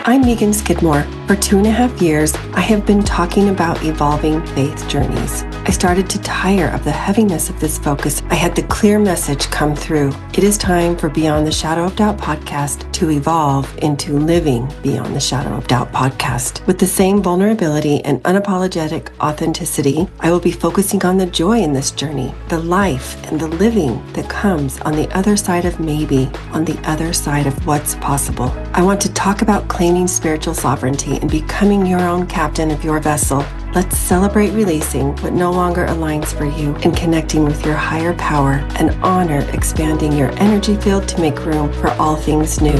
I'm Megan Skidmore. For 2.5 years, I have been talking about evolving faith journeys. I started to tire of the heaviness of this focus. I had the clear message come through. It is time for Beyond the Shadow of Doubt podcast to evolve into Living Beyond the Shadow of Doubt podcast. With the same vulnerability and unapologetic authenticity, I will be focusing on the joy in this journey, the life and the living that comes on the other side of maybe, on the other side of what's possible. I want to talk about claiming spiritual sovereignty and becoming your own captain of your vessel. Let's celebrate releasing what no longer aligns for you and connecting with your higher power and honor expanding your energy field to make room for all things new.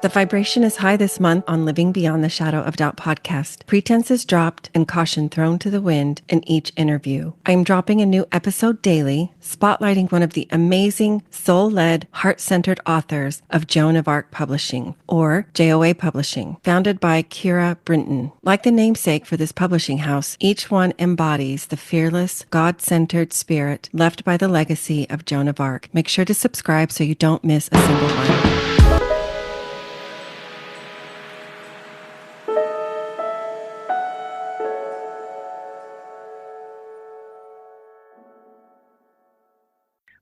The vibration is high this month on Living Beyond the Shadow of Doubt podcast. Pretense is dropped and caution thrown to the wind in each interview. I'm dropping a new episode daily, spotlighting one of the amazing, soul-led, heart-centered authors of Joan of Arc Publishing, or JOA Publishing, founded by Kira Brinton. Like the namesake for this publishing house, each one embodies the fearless, God-centered spirit left by the legacy of Joan of Arc. Make sure to subscribe so you don't miss a single one.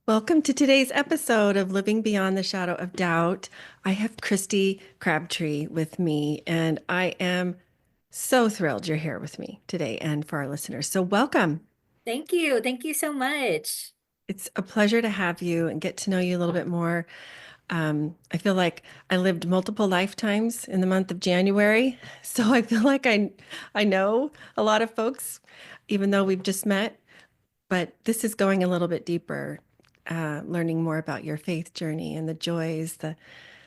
Welcome to today's episode of Living Beyond the Shadow of Doubt. I have Kristy Crabtree with me, and I am so thrilled you're here with me today and for our listeners. So welcome. Thank you. Thank you so much. It's a pleasure to have you and get to know you a little bit more. I feel like I lived multiple lifetimes in the month of January, so I feel like I know a lot of folks, even though we've just met. But this is going a little bit deeper, learning more about your faith journey and the joys, the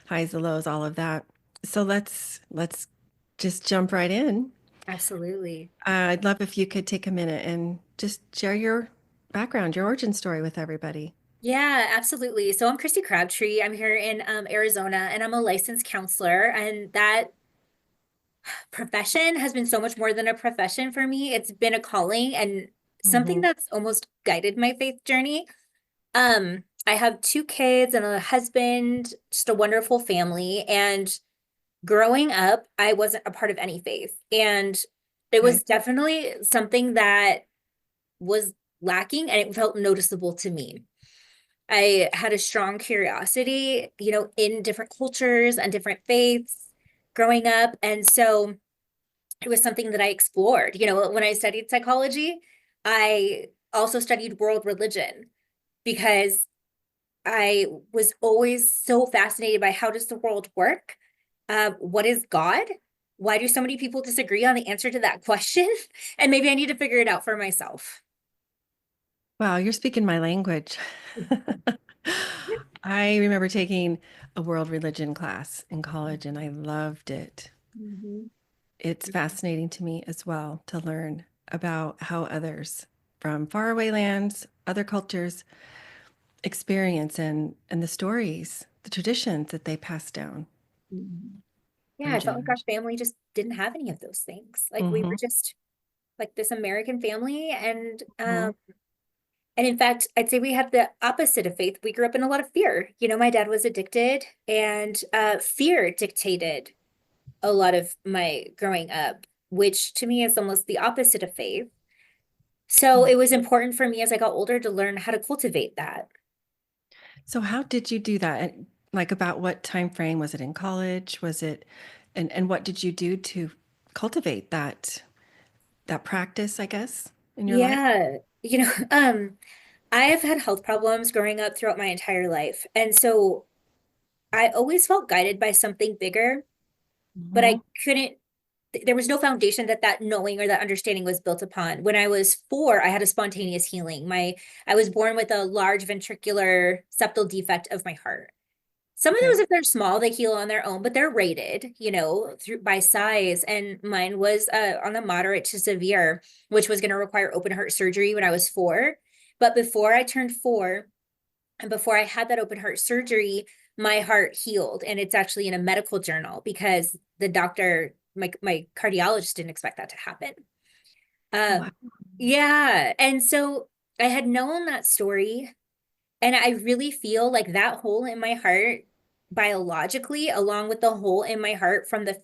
highs, the lows, all of that. So let's just jump right in. Absolutely. I'd love if you could take a minute and just share your background, your origin story with everybody. Yeah, absolutely. So I'm Kristy Crabtree. I'm here in Arizona, and I'm a licensed counselor. And that profession has been so much more than a profession for me. It's been a calling and something Mm-hmm. that's almost guided my faith journey. I have 2 kids and a husband, just a wonderful family. And growing up, I wasn't a part of any faith. And it Okay. was definitely something that was lacking and it felt noticeable to me. I had a strong curiosity, in different cultures and different faiths growing up. And so it was something that I explored. When I studied psychology, I also studied world religion because I was always so fascinated by how does the world work? What is God? Why do so many people disagree on the answer to that question? And maybe I need to figure it out for myself. Wow, you're speaking my language. I remember taking a world religion class in college and I loved it. Mhm. It's fascinating to me as well to learn about how others from faraway lands, other cultures experience and the stories, the traditions that they pass down Mhm. Yeah, from I felt like our generation. family just didn't have any of those things. Like we Hmm. were just like this American family, Hmm. and in fact, I'd say we had the opposite of faith. We grew up in a lot of fear. My dad was addicted, and fear dictated a lot of my growing up, which to me is almost the opposite of faith. So it was important for me as I got older to learn how to cultivate that. So how did you do that? And like about what time frame was it in college? Was it and what did you do to cultivate that practice, I guess, in your life? Yeah, I have had health problems growing up throughout my entire life. And so I always felt guided by something bigger, but Hmm. I couldn't, there was no foundation that knowing or that understanding was built upon. When I was 4, I had a spontaneous healing. I was born with a large ventricular septal defect of my heart. Some of those, Okay. if they're small, they heal on their own, but they're rated, through by size. And mine was on the moderate to severe, which was going to require open heart surgery when I was 4. But before I turned 4, and before I had that open heart surgery, my heart healed. And it's actually in a medical journal because the doctor, my cardiologist didn't expect that to happen. Wow. Um, Yeah. And so I had known that story, and I really feel like that hole in my heart biologically, along with the hole in my heart from the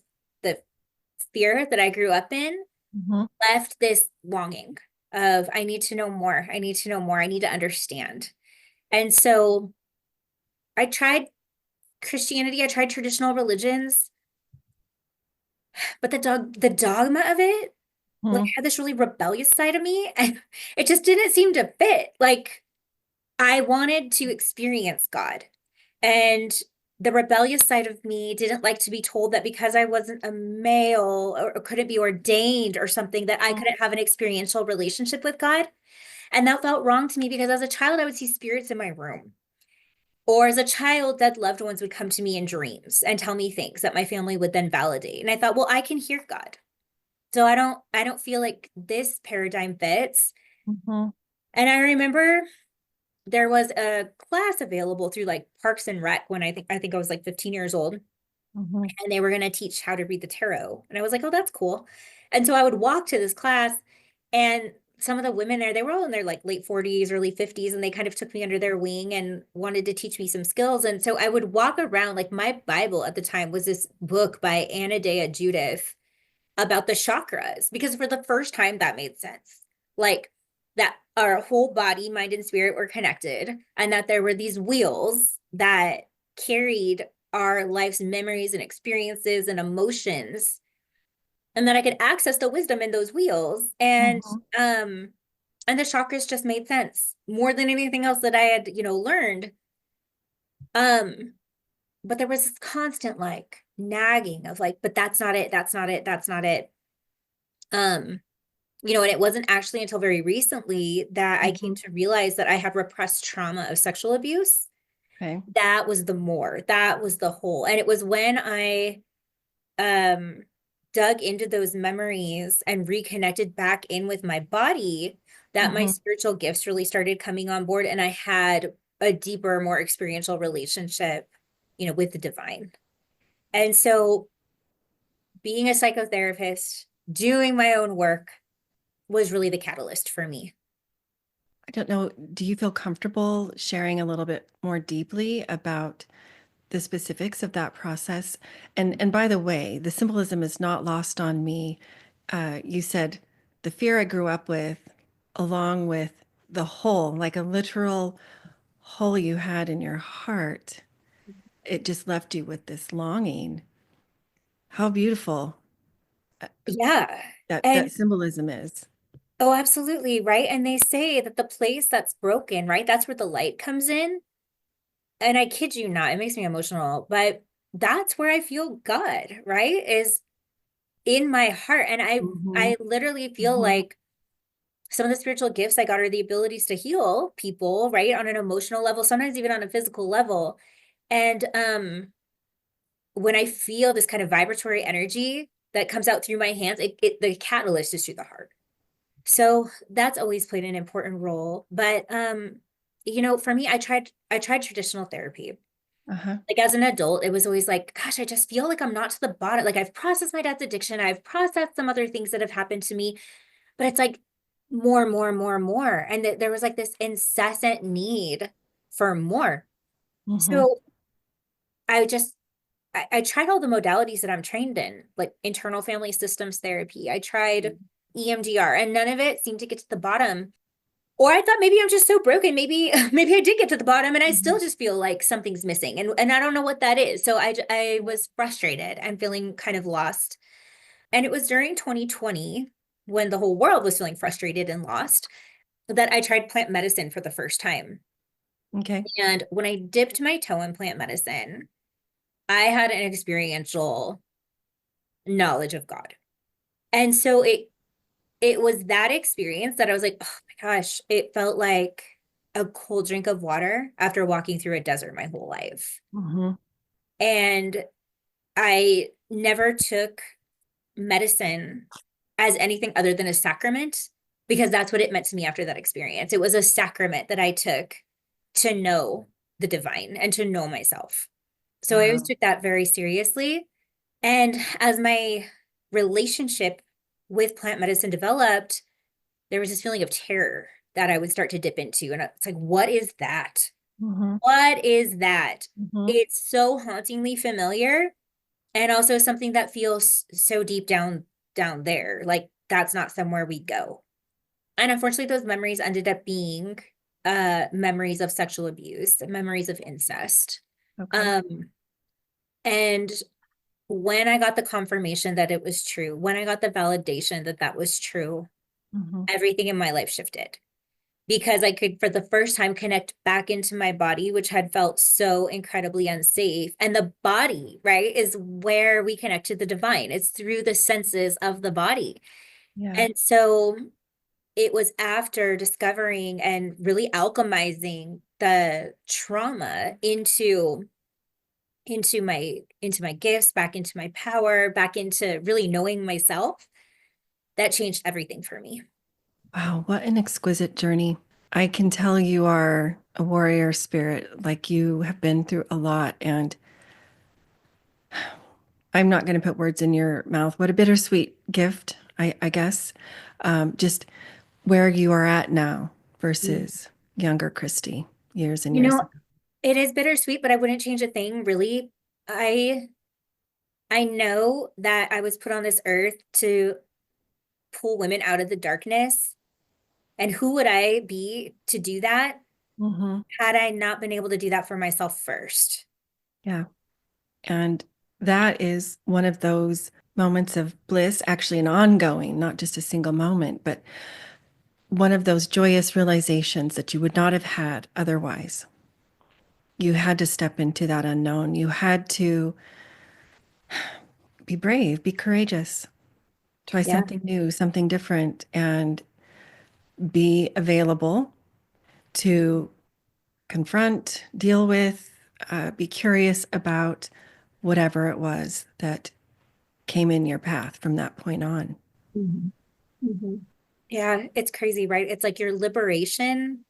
fear that I grew up in, Mhm. left this longing of I need to know more. I need to know more. I need to understand. And so I tried Christianity, I tried traditional religions, but the dogma of it, like, Mhm. had this really rebellious side of me, and it just didn't seem to fit. Like, I wanted to experience God, and the rebellious side of me didn't like to be told that because I wasn't a male or couldn't be ordained or something, that I couldn't have an experiential relationship with God. And that felt wrong to me because as a child, I would see spirits in my room. Or as a child, dead loved ones would come to me in dreams and tell me things that my family would then validate. And I thought, well, I can hear God. So I don't feel like this paradigm fits. Mhm. And I remember there was a class available through like Parks and Rec when I think I was like 15 years old, Mhm. and they were going to teach how to read the tarot. And I was like, oh, that's cool. And so I would walk to this class, and some of the women there, they were all in their like late 40s, early 50s, and they kind of took me under their wing and wanted to teach me some skills. And so I would walk around, like my Bible at the time was this book by Anna Dea Judith about the chakras, because for the first time that made sense. Like that our whole body, mind, and spirit were connected, and that there were these wheels that carried our life's memories and experiences and emotions, and that I could access the wisdom in those wheels. Mhm. And the chakras just made sense more than anything else that I had, learned. Um, but there was this constant like nagging of like, but that's not it, that's not it, that's not it. Um, and it wasn't actually until very recently that I came Mhm. to realize that I had repressed trauma of sexual abuse. Okay. That was the whole. And it was when I um dug into those memories and reconnected back in with my body that my Mhm. spiritual gifts really started coming on board, and I had a deeper, more experiential relationship, with the divine. And so being a psychotherapist, doing my own work was really the catalyst for me. I don't know. Do you feel comfortable sharing a little bit more deeply about the specifics of that process? And by the way, the symbolism is not lost on me. You said the fear I grew up with, along with the hole, like a literal hole you had in your heart, it just left you with this longing. How beautiful Yeah. that And symbolism is. oh, absolutely. Right. And they say that the place that's broken, right, that's where the light comes in. And I kid you not, it makes me emotional, but that's where I feel God, right? Is in my heart. And Mhm. I literally feel Mhm. like some of the spiritual gifts I got are the abilities to heal people, right? On an emotional level, sometimes even on a physical level. And when I feel this kind of vibratory energy that comes out through my hands, the catalyst is through the heart. So that's always played an important role. But for me, I tried traditional therapy. Uh-huh. Like as an adult, it was always like, gosh, I just feel like I'm not to the bottom. Like I've processed my dad's addiction, I've processed some other things that have happened to me, but it's like more, more, more, more. And there was like this incessant need for more. Mhm. So I just I tried all the modalities that I'm trained in, like internal family systems therapy. I tried EMDR, and none of it seemed to get to the bottom. Or I thought maybe I'm just so broken. Maybe maybe I did get to the bottom, and I still Mhm. just feel like something's missing, and I don't know what that is. So I was frustrated and feeling kind of lost. And it was during 2020, when the whole world was feeling frustrated and lost, that I tried plant medicine for the first time. Okay. And when I dipped my toe in plant medicine, I had an experiential knowledge of God. And so it was that experience that I was like, oh my gosh, it felt like a cold drink of water after walking through a desert my whole life. Mhm. And I never took medicine as anything other than a sacrament, because that's what it meant to me after that experience. It was a sacrament that I took to know the divine and to know myself. So I always Wow. took that very seriously. And as my relationship with plant medicine developed, there was this feeling of terror that I would start to dip into. And it's like, what is that? Mhm. What is that? Mhm. It's so hauntingly familiar, and also something that feels so deep down there. Like that's not somewhere we go. And unfortunately, those memories ended up being memories of sexual abuse, memories of incest. Okay. Um, and when I got the confirmation that it was true, when I got the validation that that was true, Mhm. everything in my life shifted because I could, for the first time, connect back into my body, which had felt so incredibly unsafe. And the body, right, is where we connect to the divine. It's through the senses of the body. Yeah. And so it was after discovering and really alchemizing the trauma into my gifts, back into my power, back into really knowing myself, that changed everything for me. Wow, what an exquisite journey. I can tell you are a warrior spirit, like you have been through a lot. And I'm not going to put words in your mouth. What a bittersweet gift, I guess. Just where you are at now versus younger Kristy, years and You years know, ago. it is bittersweet, but I wouldn't change a thing, really. I know that I was put on this earth to pull women out of the darkness. And who would I be to do that Mhm. had I not been able to do that for myself first? Yeah. And that is one of those moments of bliss, actually an ongoing, not just a single moment, but one of those joyous realizations that you would not have had otherwise. You had to step into that unknown. You had to be brave, be courageous, try Yeah. something new, something different, and be available to confront, deal with, be curious about whatever it was that came in your path from that point on. Mhm. Mhm. Yeah, it's crazy, right? It's like your liberation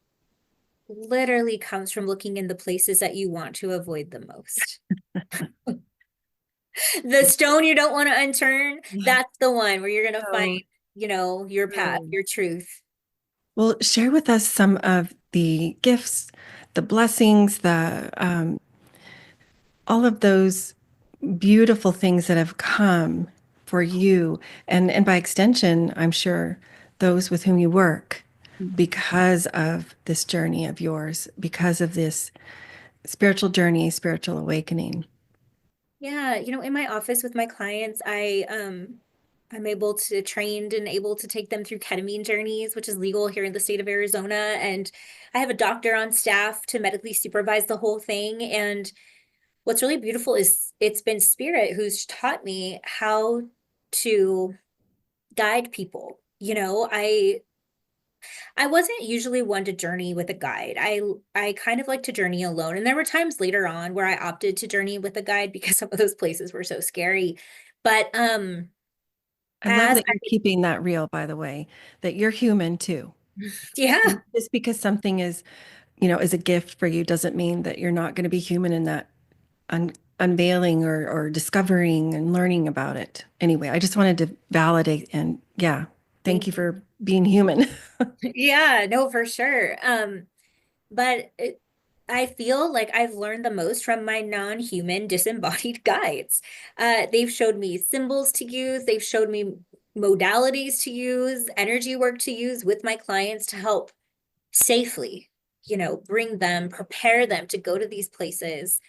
literally comes from looking in the places that you want to avoid the most. The stone you don't want to unturn, that's the one where you're going to find, Oh, your path, oh. your truth. Well, share with us some of the gifts, the blessings, the all of those beautiful things that have come for you, and by extension, I'm sure those with whom you work, because of this journey of yours, because of this spiritual journey, spiritual awakening. Yeah, in my office with my clients, I'm able to trained and able to take them through ketamine journeys, which is legal here in the state of Arizona. And I have a doctor on staff to medically supervise the whole thing. And what's really beautiful is it's been spirit who's taught me how to guide people. I wasn't usually one to journey with a guide. I kind of like to journey alone. And there were times later on where I opted to journey with a guide because some of those places were so scary. But I love as that you're keeping that real, by the way, that you're human too. yeah, And just because something is a gift for you doesn't mean that you're not going to be human in that unveiling or discovering and learning about it. Anyway, I just wanted to validate and yeah, thank thank you you. for being human. Yeah, no, for sure. But I feel like I've learned the most from my non-human disembodied guides. They've showed me symbols to use, they've showed me modalities to use, energy work to use with my clients to help safely, bring them, prepare them to go to these places,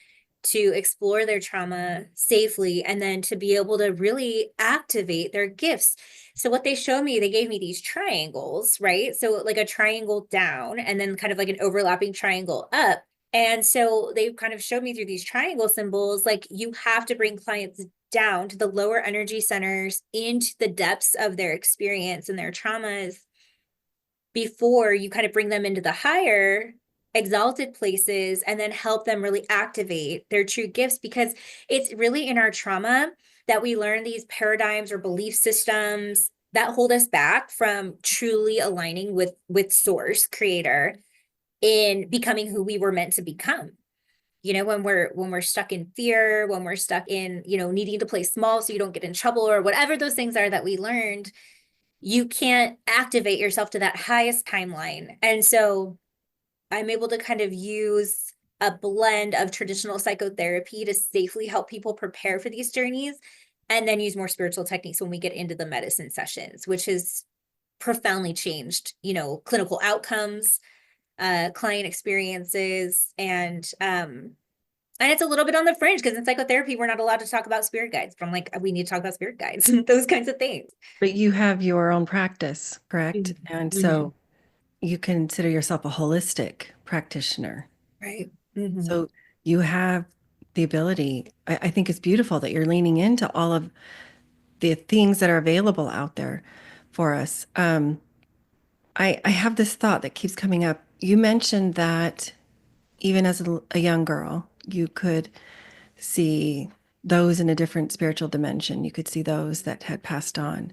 to explore their trauma safely, and then to be able to really activate their gifts. So what they show me, they gave me these triangles, right? So like a triangle down and then kind of like an overlapping triangle up. And so they kind of showed me through these triangle symbols, like you have to bring clients down to the lower energy centers into the depths of their experience and their traumas before you kind of bring them into the higher exalted places and then help them really activate their true gifts, because it's really in our trauma that we learn these paradigms or belief systems that hold us back from truly aligning with source creator in becoming who we were meant to become. When we're stuck in fear, when we're stuck in needing to play small so you don't get in trouble, or whatever those things are that we learned, you can't activate yourself to that highest timeline. And so I'm able to kind of use a blend of traditional psychotherapy to safely help people prepare for these journeys, and then use more spiritual techniques when we get into the medicine sessions, which has profoundly changed, clinical outcomes, client experiences, and it's a little bit on the fringe because in psychotherapy, we're not allowed to talk about spirit guides. But I'm like, we need to talk about spirit guides and those kinds of things. But you have your own practice, correct? Mhm. And Mhm. so you consider yourself a holistic practitioner. Right. Mhm. So you have the ability, I think it's beautiful that you're leaning into all of the things that are available out there for us. I have this thought that keeps coming up. You mentioned that even as a young girl, you could see those in a different spiritual dimension. You could see those that had passed on.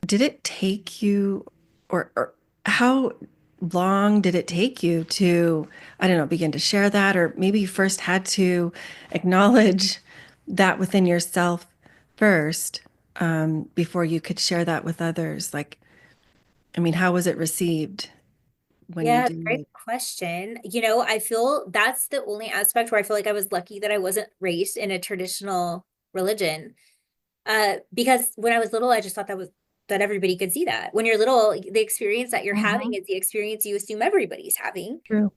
Did it take you, or how long did it take you to, I don't know, begin to share that? Or maybe you first had to acknowledge that within yourself first, before you could share that with others? Like, I mean, how was it received when you Yeah, great did? question. I feel that's the only aspect where I feel like I was lucky that I wasn't raised in a traditional religion. Because when I was little, I just thought that everybody could see that. When you're little, the experience that you're having Mhm. is the experience you assume everybody's having. True.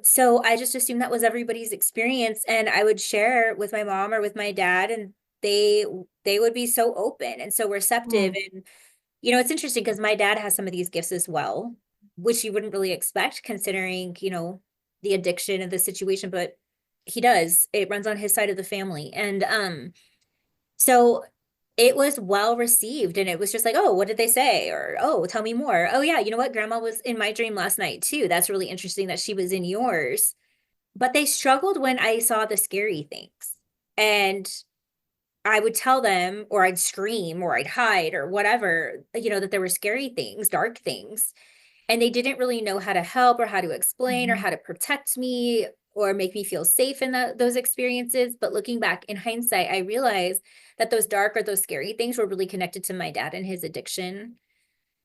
So I just assumed that was everybody's experience, and I would share with my mom or with my dad, and they would be so open and so receptive. Mm. And it's interesting because my dad has some of these gifts as well, which you wouldn't really expect considering, the addiction of the situation, but he does. It runs on his side of the family. And so it was well received, and it was just like, oh, what did they say? Or, oh, tell me more. Oh yeah, you know what? Grandma was in my dream last night too. That's really interesting that she was in yours. But they struggled when I saw the scary things. And I would tell them, or I'd scream, or I'd hide, or whatever, that there were scary things, dark things. And they didn't really know how to help, or how to explain, or Mhm. how to protect me, or make me feel safe in those experiences. But looking back in hindsight, I realized that those dark or those scary things were really connected to my dad and his addiction.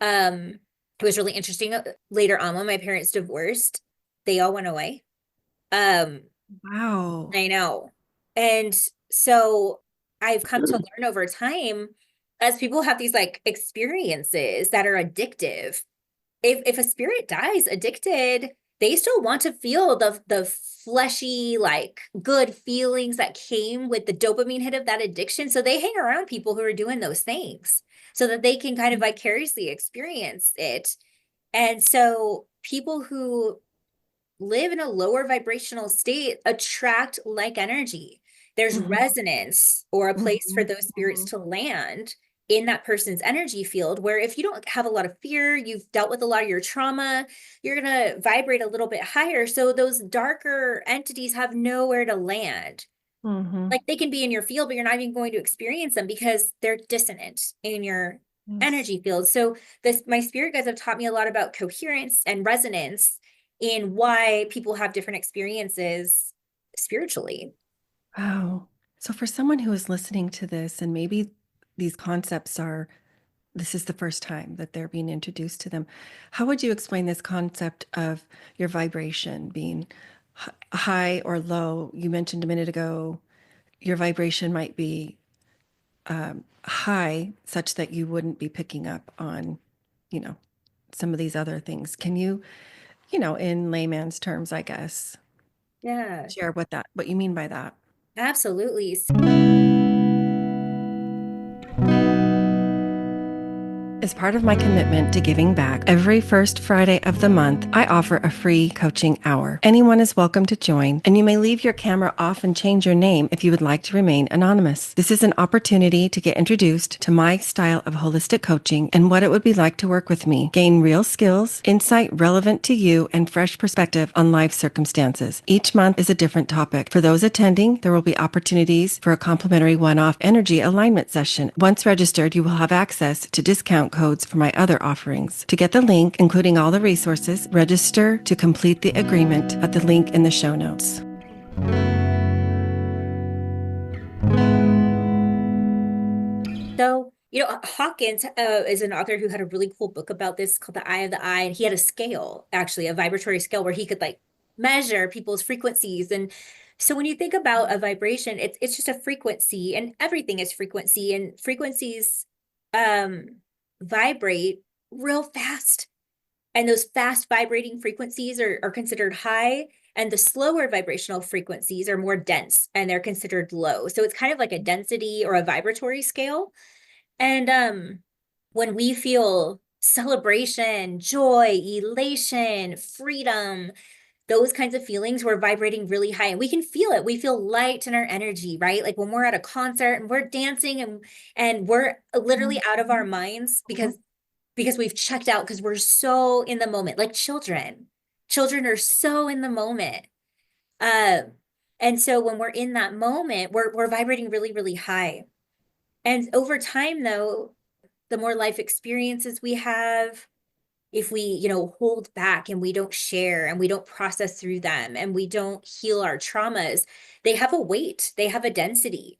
It was really interesting. Later on, when my parents divorced, they all went away. Um, Wow. I know. And so I've come to learn over time, as people have these like experiences that are addictive. If a spirit dies addicted, they still want to feel the fleshy, like good feelings that came with the dopamine hit of that addiction. So they hang around people who are doing those things so that they can kind of vicariously experience it. And so people who live in a lower vibrational state attract like energy. There's Mhm. resonance, or a place for Mhm. those spirits Mhm. to land in that person's energy field, where if you don't have a lot of fear, you've dealt with a lot of your trauma, you're going to vibrate a little bit higher. So those darker entities have nowhere to land. Mhm. Like they can be in your field, but you're not even going to experience them because they're dissonant in your Yes. energy field. So my spirit guides have taught me a lot about coherence and resonance in why people have different experiences spiritually. Wow. So for someone who is listening to this and maybe these concepts are, this is the first time that they're being introduced to them, how would you explain this concept of your vibration being high or low? You mentioned a minute ago your vibration might be high such that you wouldn't be picking up on, you know, some of these other things. Can you, in layman's terms, I guess, Yeah, share what you mean by that? absolutely. As part of my commitment to giving back, every first Friday of the month, I offer a free coaching hour. Anyone is welcome to join, and you may leave your camera off and change your name if you would like to remain anonymous. This is an opportunity to get introduced to my style of holistic coaching and what it would be like to work with me. Gain real skills, insight relevant to you, and fresh perspective on life circumstances. Each month is a different topic. For those attending, there will be opportunities for a complimentary one-off energy alignment session. Once registered, you will have access to discount codes for my other offerings. To get the link, including all the resources, register to complete the agreement at the link in the show notes. So, Hawkins is an author who had a really cool book about this called The Eye of the Eye. And he had a scale, actually, a vibratory scale where he could like measure people's frequencies. And so when you think about a vibration, it's just a frequency, and everything is frequency, and frequencies vibrate real fast. And those fast vibrating frequencies are considered high, and the slower vibrational frequencies are more dense and they're considered low. So it's kind of like a density or a vibratory scale. And when we feel celebration, joy, elation, freedom, those kinds of feelings, we're vibrating really high, and we can feel it. We feel light in our energy, right? Like when we're at a concert and we're dancing and we're literally out of our minds because we've checked out, because we're so in the moment, like children are so in the moment. And so when we're in that moment, we're vibrating really, really high. And over time, though, the more life experiences we have, if we, hold back and we don't share and we don't process through them and we don't heal our traumas, they have a weight, they have a density.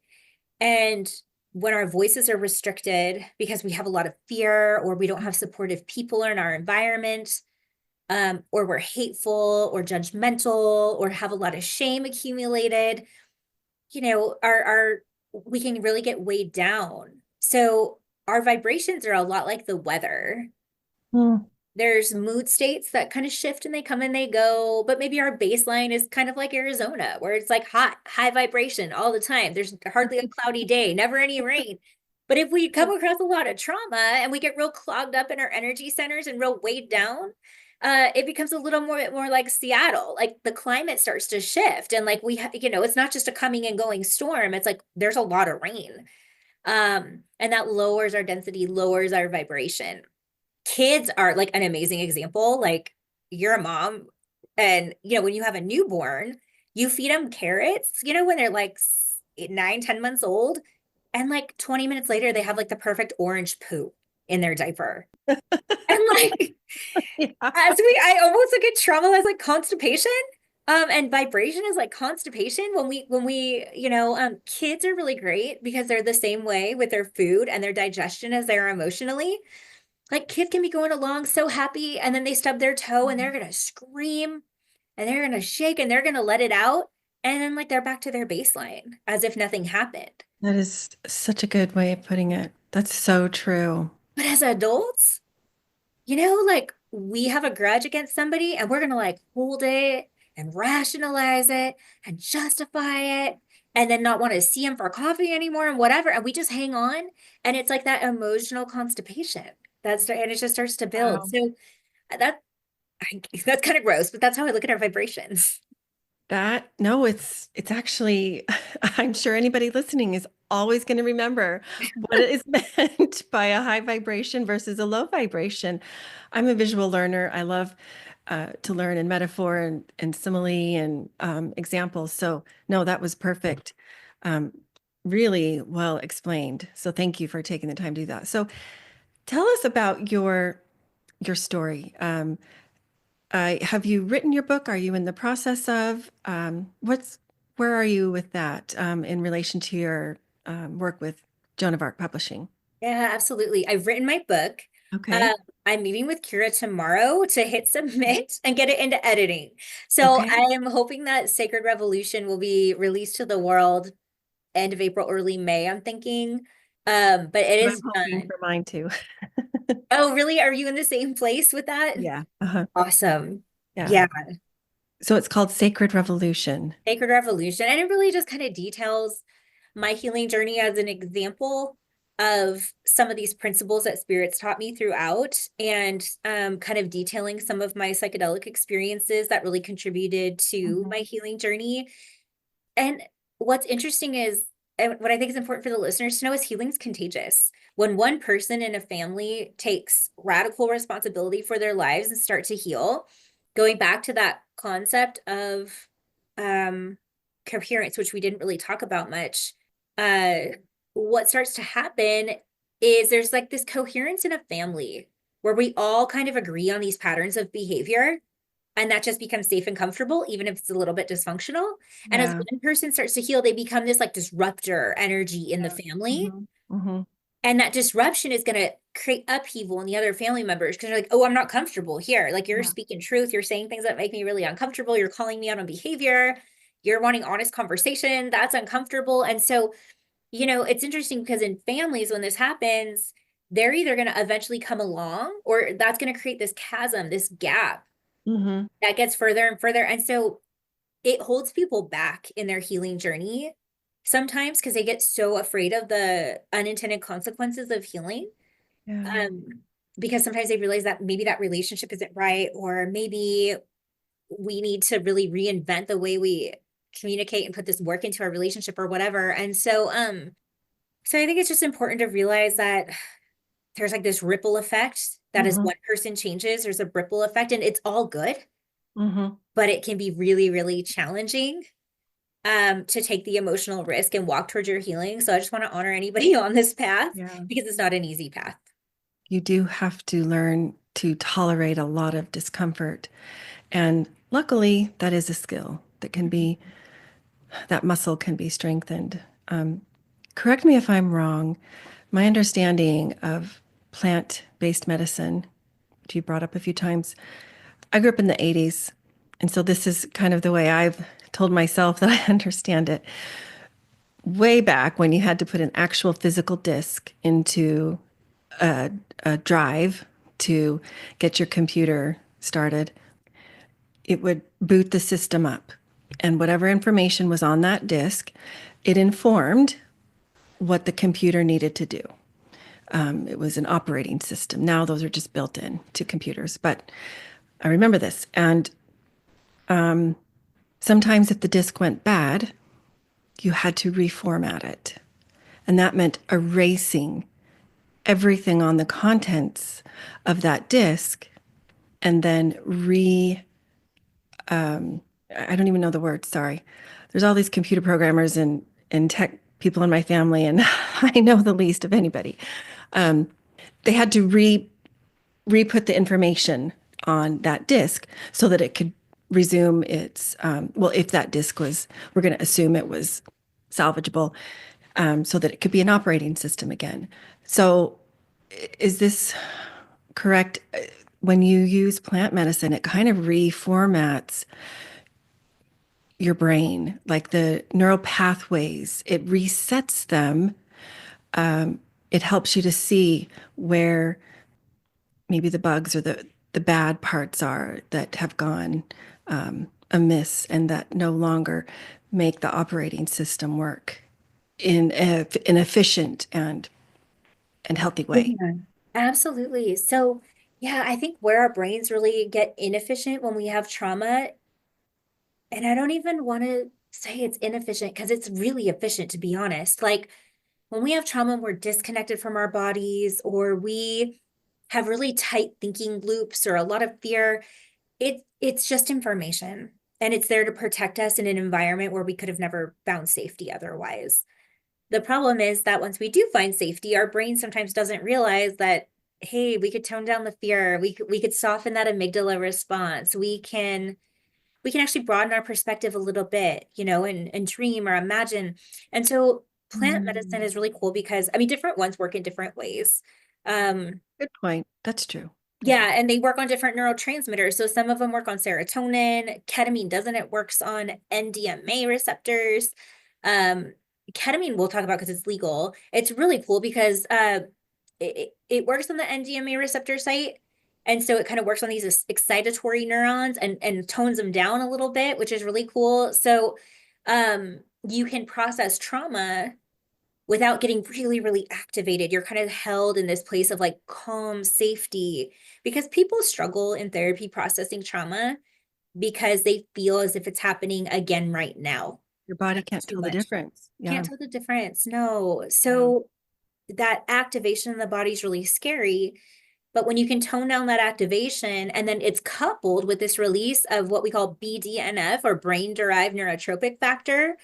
And when our voices are restricted because we have a lot of fear, or we don't have supportive people in our environment, or we're hateful or judgmental or have a lot of shame accumulated, our we can really get weighed down. So our vibrations are a lot like the weather. There's mood states that kind of shift and they come and they go, but maybe our baseline is kind of like Arizona, where it's like hot, high vibration all the time. There's hardly a cloudy day, never any rain. But if we come across a lot of trauma and we get real clogged up in our energy centers and real weighed down, it becomes a little more like Seattle. Like the climate starts to shift, and like it's not just a coming and going storm. It's like there's a lot of rain, and that lowers our density, lowers our vibration. Kids are like an amazing example. Like you're a mom, and when you have a newborn, you feed them carrots, when they're like 9, 10 months old, and like 20 minutes later they have like the perfect orange poo in their diaper. And like Yeah. I almost like get trauma as like constipation. And vibration is like constipation when we kids are really great because they're the same way with their food and their digestion as they are emotionally. Like kids can be going along so happy, and then they stub their toe and they're gonna scream and they're gonna shake and they're gonna let it out, and then like they're back to their baseline as if nothing happened. That is such a good way of putting it. That's so true. But as adults, like we have a grudge against somebody and we're gonna like hold it and rationalize it and justify it, and then not want to see them for coffee anymore and whatever, and we just hang on, and it's like that emotional constipation and it just starts to build. Wow. So that that's kind of gross, but that's how I look at our vibrations. No, it's actually, I'm sure anybody listening is always going to remember what it is meant by a high vibration versus a low vibration. I'm a visual learner. I love to learn in metaphor and simile and examples. So no, that was perfect. Really well explained. So thank you for taking the time to do that. So tell us about your story. Have you written your book? Are you in the process of where are you with that in relation to your work with Joan of Arc Publishing? Yeah, absolutely. I've written my book. Okay. I'm meeting with Kira tomorrow to hit submit and get it into editing. So Okay. I am hoping that Sacred Revolution will be released to the world end of April, early May, I'm thinking. But it I'm is hoping done. for mine too. Oh, really? Are you in the same place with that? Yeah. Uh-huh. Awesome. Yeah. Yeah. So it's called Sacred Revolution. Sacred Revolution. And it really just kind of details my healing journey as an example of some of these principles that spirits taught me throughout, and kind of detailing some of my psychedelic experiences that really contributed to my healing journey. And what's interesting is, and what I think is important for the listeners to know, is healing's contagious. When one person in a family takes radical responsibility for their lives and start to heal, going back to that concept of coherence, which we didn't really talk about much, what starts to happen is there's like this coherence in a family where we all kind of agree on these patterns of behavior, and that just becomes safe and comfortable, even if it's a little bit dysfunctional. And as Yeah. one person starts to heal, they become this like disruptor energy in the Yeah. family. Mm-hmm. And that disruption is going to create upheaval in the other family members because you're like, oh, I'm not comfortable here. Like you're speaking truth. You're saying things that make me really uncomfortable. You're calling me out on behavior. You're wanting honest conversation. That's uncomfortable. And so, it's interesting because in families, when this happens, they're either going to eventually come along or that's going to create this chasm, this gap that gets further and further. And so it holds people back in their healing journey sometimes because they get so afraid of the unintended consequences of healing. Yeah. Because sometimes they realize that maybe that relationship isn't right, or maybe we need to really reinvent the way we communicate and put this work into our relationship or whatever. And so I think it's just important to realize that there's like this ripple effect that as one person changes, there's a ripple effect, and it's all good. But it can be really, really challenging to take the emotional risk and walk towards your healing. So I just want to honor anybody on this path because it's not an easy path. You do have to learn to tolerate a lot of discomfort. And luckily, that is a skill that can be, that muscle can be strengthened. Correct me if I'm wrong. My understanding of plant-based medicine, which you brought up a few times, I grew up in the 80s. And so this is kind of the way I've told myself that I understand it. Way back when you had to put an actual physical disc into a drive to get your computer started, it would boot the system up. And whatever information was on that disk, it informed what the computer needed to do. It was an operating system. Now those are just built in to computers. But I remember this. And sometimes if the disk went bad, you had to reformat it. And that meant erasing everything on the contents of that disk and then I don't even know the word, sorry. There's all these computer programmers and tech people in my family, and I know the least of anybody. They had to re-put the information on that disk so that it could resume its, if that disk was, we're going to assume it was salvageable, so that it could be an operating system again. So is this correct? When you use plant medicine, it kind of reformats your brain, like the neural pathways, it resets them. It helps you to see where maybe the bugs or the bad parts are that have gone amiss and that no longer make the operating system work in an efficient and healthy way. Yeah, absolutely. So, yeah, I think where our brains really get inefficient when we have trauma, and I don't even want to say it's inefficient because it's really efficient, to be honest. Like when we have trauma, we're disconnected from our bodies, or we have really tight thinking loops or a lot of fear. It's just information, and it's there to protect us in an environment where we could have never found safety otherwise. The problem is that once we do find safety, our brain sometimes doesn't realize that, hey, we could tone down the fear. We could soften that amygdala response. We can actually broaden our perspective a little bit, and dream or imagine. And so plant medicine is really cool because, I mean, different ones work in different ways. Good point. That's true. Yeah, and they work on different neurotransmitters. So some of them work on serotonin. Ketamine doesn't. It works on NMDA receptors. Ketamine we'll talk about because it's legal. It's really cool because it works on the NMDA receptor site. And so it kind of works on these excitatory neurons and tones them down a little bit, which is really cool. So you can process trauma without getting really, really activated. You're kind of held in this place of like calm safety, because people struggle in therapy processing trauma because they feel as if it's happening again right now. Your body can't tell the difference. Can't tell the difference. No. So that activation in the body is really scary. But when you can tone down that activation, and then it's coupled with this release of what we call BDNF, or brain-derived neurotropic factor,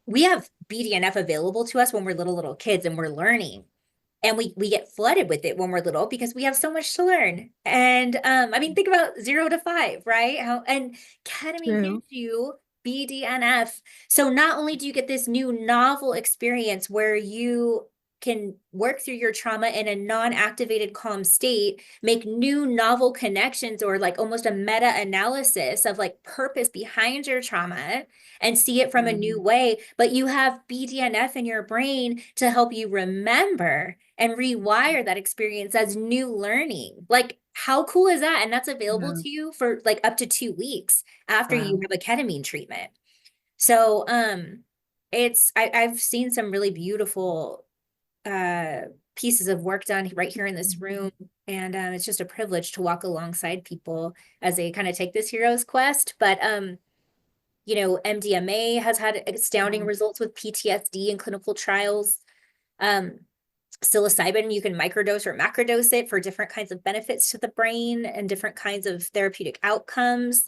we have BDNF available to us when we're little kids and we're learning. And we get flooded with it when we're little because we have so much to learn. And I mean, think about 0 to 5, right? And ketamine gives you BDNF. So not only do you get this new novel experience where you can work through your trauma in a non-activated calm state, make new novel connections, or like almost a meta-analysis of like purpose behind your trauma and see it from a new way. But you have BDNF in your brain to help you remember and rewire that experience as new learning. Like, how cool is that? And that's available to you for like up to 2 weeks after you have a ketamine treatment. So I've seen some really beautiful pieces of work done right here in this room, and it's just a privilege to walk alongside people as they kind of take this hero's quest. But you know, MDMA has had astounding results with PTSD in clinical trials. Psilocybin, you can microdose or macrodose it for different kinds of benefits to the brain and different kinds of therapeutic outcomes.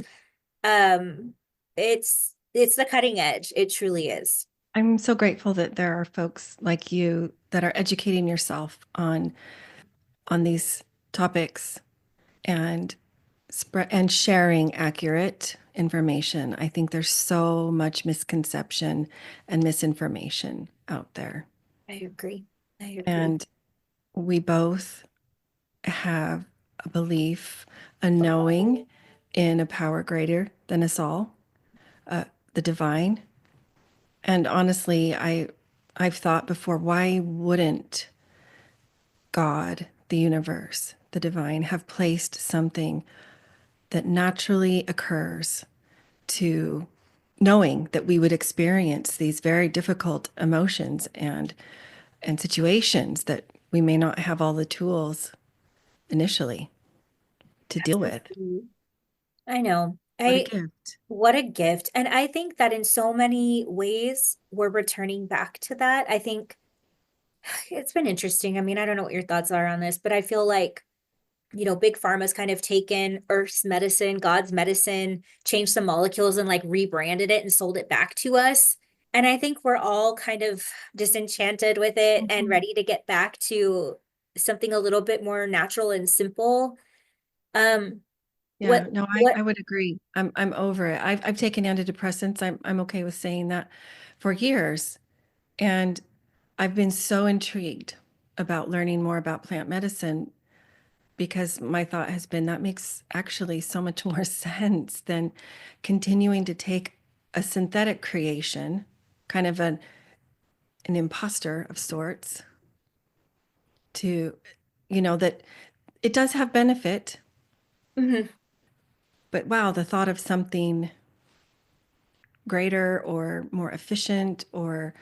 It's the cutting edge. It truly is. I'm so grateful that there are folks like you that are educating yourself on these topics and sharing accurate information. I think there's so much misconception and misinformation out there. I agree. And we both have a belief, a knowing in a power greater than us all, the divine. And honestly, I've thought before, why wouldn't God, the universe, the divine, have placed something that naturally occurs to knowing that we would experience these very difficult emotions and situations that we may not have all the tools initially to deal with. I know. What a gift. What a gift. And I think that in so many ways, we're returning back to that. I think it's been interesting. I mean, I don't know what your thoughts are on this, but I feel like, you know, big pharma's kind of taken Earth's medicine, God's medicine, changed some molecules and like rebranded it and sold it back to us. And I think we're all kind of disenchanted with it and ready to get back to something a little bit more natural and simple. I would agree. I'm over it. I've taken antidepressants. I'm okay with saying that for years. And I've been so intrigued about learning more about plant medicine because my thought has been that makes actually so much more sense than continuing to take a synthetic creation, kind of an imposter of sorts, to, that it does have benefit. But wow, the thought of something greater or more efficient or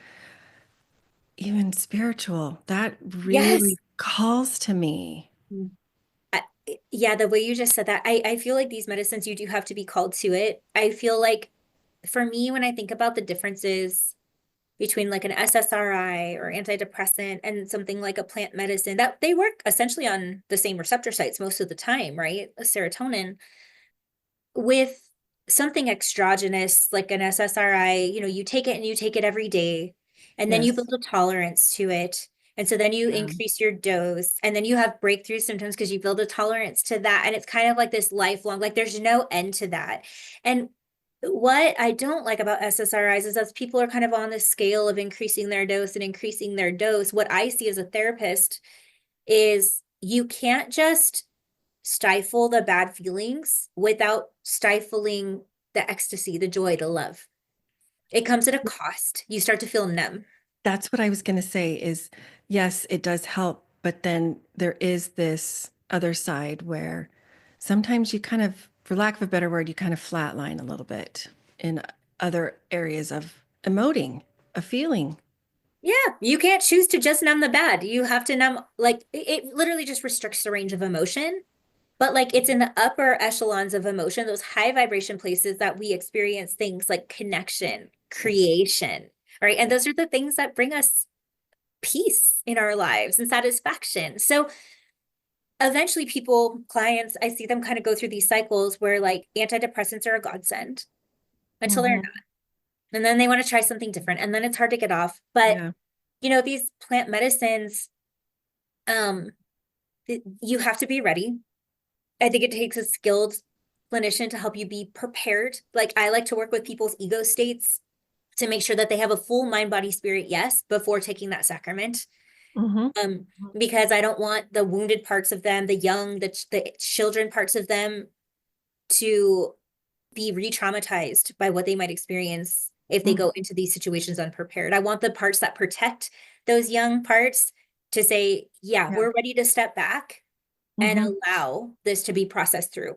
even spiritual, that really calls to me. Yeah, the way you just said that, I feel like these medicines, you do have to be called to it. I feel like for me, when I think about the differences between like an SSRI or antidepressant and something like a plant medicine, that they work essentially on the same receptor sites most of the time, right? Serotonin. With something extragenous like an SSRI, you know, you take it and you take it every day, and then you build a tolerance to it. And so then you increase your dose, and then you have breakthrough symptoms because you build a tolerance to that. And it's kind of like this lifelong, like there's no end to that. And what I don't like about SSRIs is as people are kind of on this scale of increasing their dose and increasing their dose, what I see as a therapist is you can't just stifle the bad feelings without stifling the ecstasy, the joy, the love. It comes at a cost. You start to feel numb. That's what I was going to say is, yes, it does help, but then there is this other side where sometimes you kind of, for lack of a better word, you kind of flatline a little bit in other areas of emoting, a feeling. Yeah, you can't choose to just numb the bad. You have to numb, like, it literally just restricts the range of emotion. But like it's in the upper echelons of emotion, those high vibration places that we experience things like connection, creation, right? And those are the things that bring us peace in our lives and satisfaction. So eventually clients, I see them kind of go through these cycles where like antidepressants are a godsend until they're not. And then they want to try something different. And then it's hard to get off. But you know, these plant medicines, you have to be ready. I think it takes a skilled clinician to help you be prepared. Like I like to work with people's ego states to make sure that they have a full mind, body, spirit, yes, before taking that sacrament. Mm-hmm. Um, because I don't want the wounded parts of them, the young, the children parts of them to be re-traumatized by what they might experience if they Mm-hmm. go into these situations unprepared. I want the parts that protect those young parts to say, yeah, Yeah. we're ready to step back and Mm-hmm. allow this to be processed through.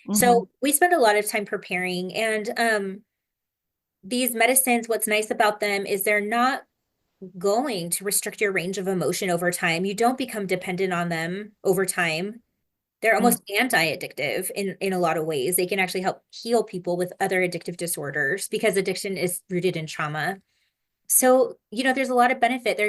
Mm-hmm. So we spend a lot of time preparing, and these medicines, what's nice about them is they're not going to restrict your range of emotion over time. You don't become dependent on them over time. They're almost anti-addictive in a lot of ways. They can actually help heal people with other addictive disorders because addiction is rooted in trauma. So, there's a lot of benefit.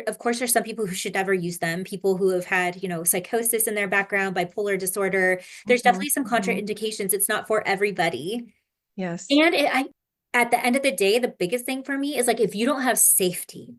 Of course, there's some people who should never use them, people who have had, psychosis in their background, bipolar disorder. There's Mm-hmm. definitely some contraindications. It's not for everybody. Yes. And at the end of the day, the biggest thing for me is like, if you don't have safety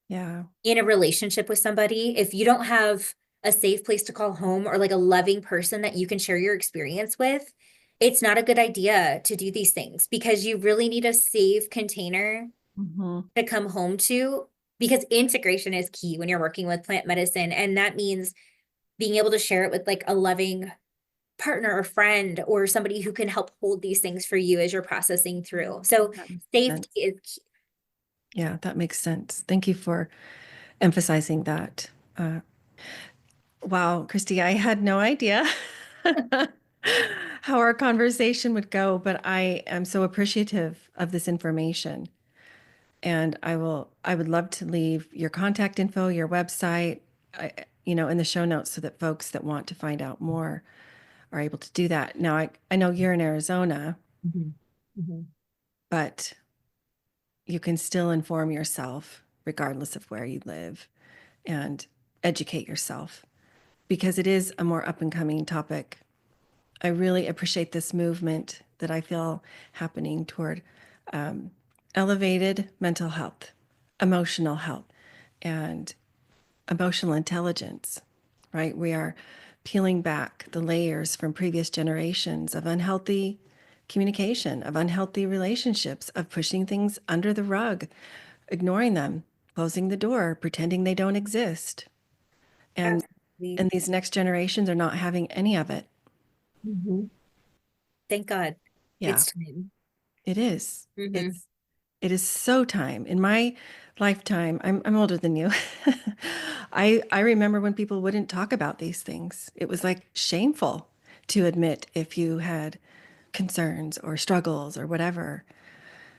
Yeah. in a relationship with somebody, if you don't have a safe place to call home or like a loving person that you can share your experience with, it's not a good idea to do these things because you really need a safe container Mm-hmm. to come home to, because integration is key when you're working with plant medicine. And that means being able to share it with like a loving partner or friend or somebody who can help hold these things for you as you're processing through. So That makes safety sense. is key. Yeah, that makes sense. Thank you for emphasizing that. Uh, wow, Kristy, I had no idea how our conversation would go, but I am so appreciative of this information. And I would love to leave your contact info, your website, in the show notes so that folks that want to find out more are able to do that. Now, I know you're in Arizona, Mhm. Mhm. but you can still inform yourself regardless of where you live and educate yourself because it is a more up and coming topic. I really appreciate this movement that I feel happening toward um, elevated mental health, emotional health, and emotional intelligence, right? We are peeling back the layers from previous generations of unhealthy communication, of unhealthy relationships, of pushing things under the rug, ignoring them, closing the door, pretending they don't exist. And Absolutely. and these next generations are not having any of it. Mhm. Thank God. Yeah, It's time. it is. Mhm. It is so time. In my lifetime, I'm older than you. I remember when people wouldn't talk about these things. It was like shameful to admit if you had concerns or struggles or whatever.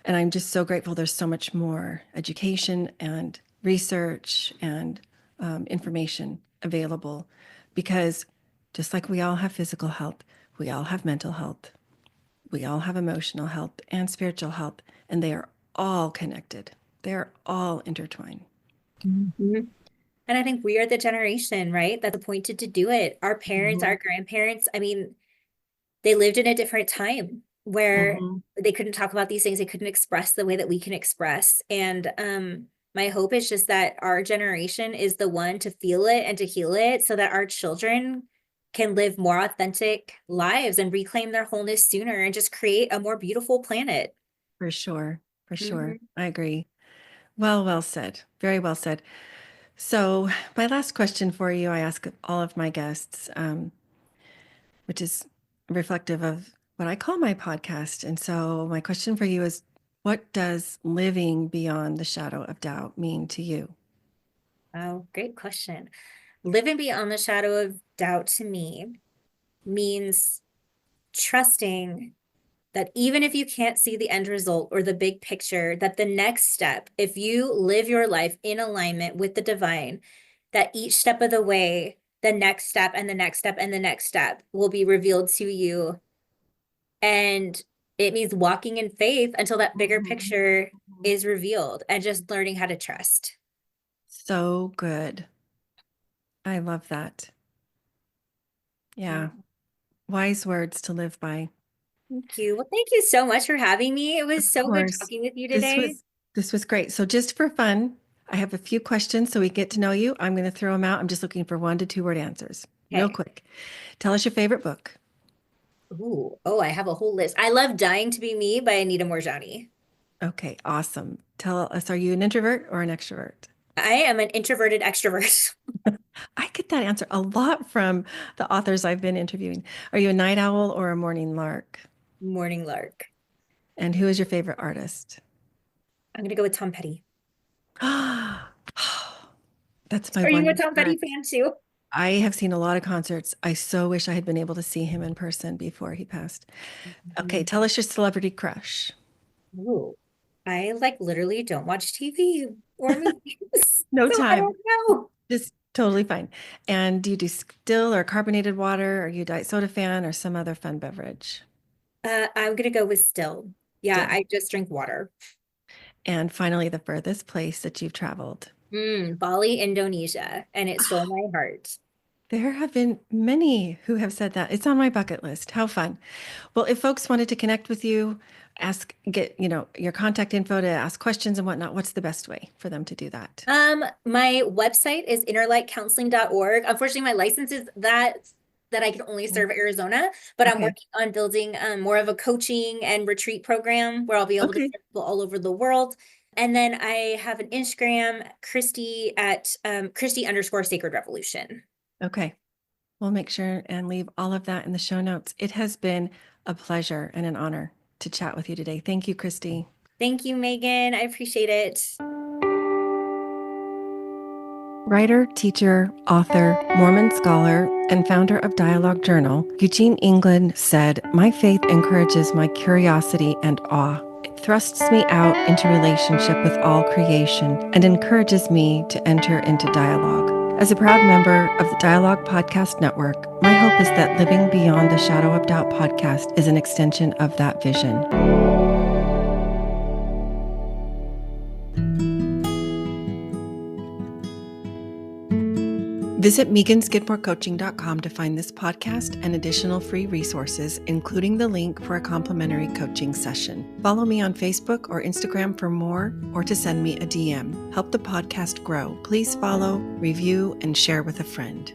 And I'm just so grateful there's so much more education and research and information available because just like we all have physical health, we all have mental health, we all have emotional health and spiritual health, and they are all connected. They are all intertwined. Mhm. And I think we are the generation, right, that's appointed to do it. Our parents, Mhm. our grandparents, I mean, they lived in a different time where Mhm. they couldn't talk about these things. They couldn't express the way that we can express. And my hope is just that our generation is the one to feel it and to heal it so that our children can live more authentic lives and reclaim their wholeness sooner and just create a more beautiful planet. For sure. For sure. Mhm. I agree. Well said. Very well said. So, my last question for you, I ask all of my guests, which is reflective of what I call my podcast. And so, my question for you is what does living beyond the shadow of doubt mean to you? Oh, great question. Living beyond the shadow of doubt to me means trusting that even if you can't see the end result or the big picture, that the next step, if you live your life in alignment with the divine, that each step of the way, the next step and the next step and the next step will be revealed to you. And it means walking in faith until that bigger Mhm. picture Mhm. is revealed and just learning how to trust. So good. I love that. Yeah. Yeah. Wise words to live by. Thank you. Well, thank you so much for having me. It was Of so good course. talking with you This today. was this was great. So just for fun, I have a few questions so we get to know you. I'm going to throw them out. I'm just looking for 1 to 2 word answers. Real Okay. quick. Tell us your favorite book. Ooh, oh, I have a whole list. I love Dying to Be Me by Anita Morjani. Okay, awesome. Tell us, are you an introvert or an extrovert? I am an introverted extrovert. I get that answer a lot from the authors I've been interviewing. Are you a night owl or a morning lark? Morning lark. And who is your favorite artist? I'm gonna go with Tom Petty. That's my Are you a one Tom Petty regret. fan too? I have seen a lot of concerts. I so wish I had been able to see him in person before he passed. Okay, tell us your celebrity crush. Ooh. I like literally don't watch TV or movies, No so I time. don't know. Just totally fine. And do you do still or carbonated water? Are you a diet soda fan or some other fun beverage? I'm gonna go with still. Yeah, Still. I just drink water. And finally, the furthest place that you've traveled. Bali, Indonesia, and it stole my heart. There have been many who have said that. It's on my bucket list. How fun. Well, if folks wanted to connect with you, get, your contact info to ask questions and whatnot, what's the best way for them to do that? My website is innerlightcounseling.org. Unfortunately, my license is that I can only serve Arizona, but I'm Okay. working on building more of a coaching and retreat program where I'll be able to Okay. serve people all over the world. And then I have an Instagram, Kristy at Kristy_Sacred Revolution. Okay. We'll make sure and leave all of that in the show notes. It has been a pleasure and an honor to chat with you today. Thank you, Kristy. Thank you, Megan. I appreciate it. Writer, teacher, author, Mormon scholar, and founder of Dialogue Journal, Eugene England said, "My faith encourages my curiosity and awe. It thrusts me out into relationship with all creation and encourages me to enter into dialogue." As a proud member of the Dialogue Podcast Network, my hope is that Living Beyond the Shadow of Doubt podcast is an extension of that vision. Visit meganskidmorecoaching.com to find this podcast and additional free resources, including the link for a complimentary coaching session. Follow me on Facebook or Instagram for more, or to send me a DM. Help the podcast grow. Please follow, review, and share with a friend.